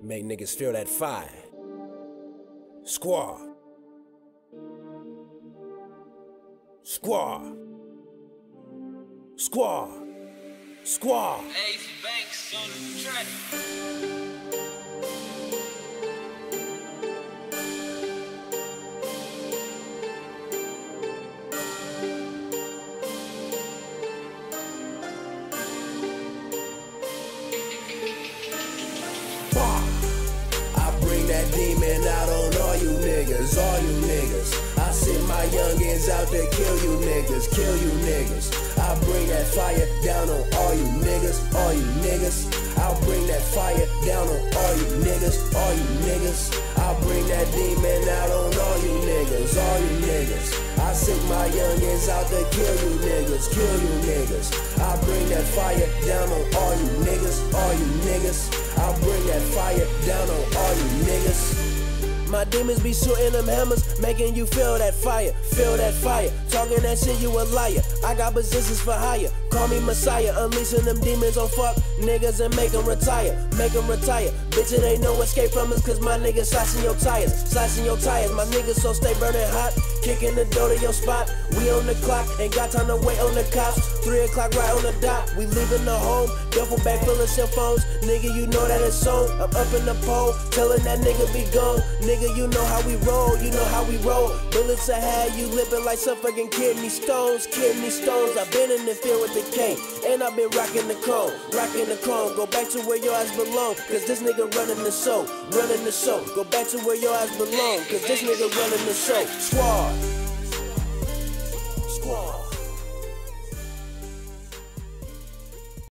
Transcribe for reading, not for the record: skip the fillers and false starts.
Make niggas feel that fire. Squad. Squad. Squad. Squad. Ace Banks on the track. That demon out on all you niggas, all you niggas. I send my youngins out to kill you niggas, kill you niggas. I bring that fire down on all you niggas, all you niggas. I'll bring that fire down on all you niggas, all you niggas. I'll bring that demon out on all you niggas, all you niggas. I send my youngins out to kill you niggas, kill you niggas. I bring that fire down on all you niggas, all you niggas. I'll bring that fire down on all you niggas. My demons be shooting them hammers, making you feel that fire, feel that fire. Talking that shit, you a liar. I got positions for hire. Call me Messiah, unleashing them demons on fuck niggas and make them retire, make them retire. Bitch, it ain't no escape from us, cause my niggas slashing your tires, slashing your tires. My niggas so stay burning hot, kicking the door to your spot. We on the clock, ain't got time to wait on the cops. 3 o'clock right on the dot, we leaving the home. Duffel bag full of cell phones, nigga, you know that it's on. I'm up in the pole, telling that nigga be gone. Nigga, you know how we roll, you know how we roll. Bullets ahead, you living like some fucking kidney stones, kidney stones. I've been in the field with the K, and I've been rocking the chrome, rocking the chrome. Go back to where your ass belong, cause this nigga running the show, running the show. Go back to where your ass belong, cause this nigga running the show. Squad.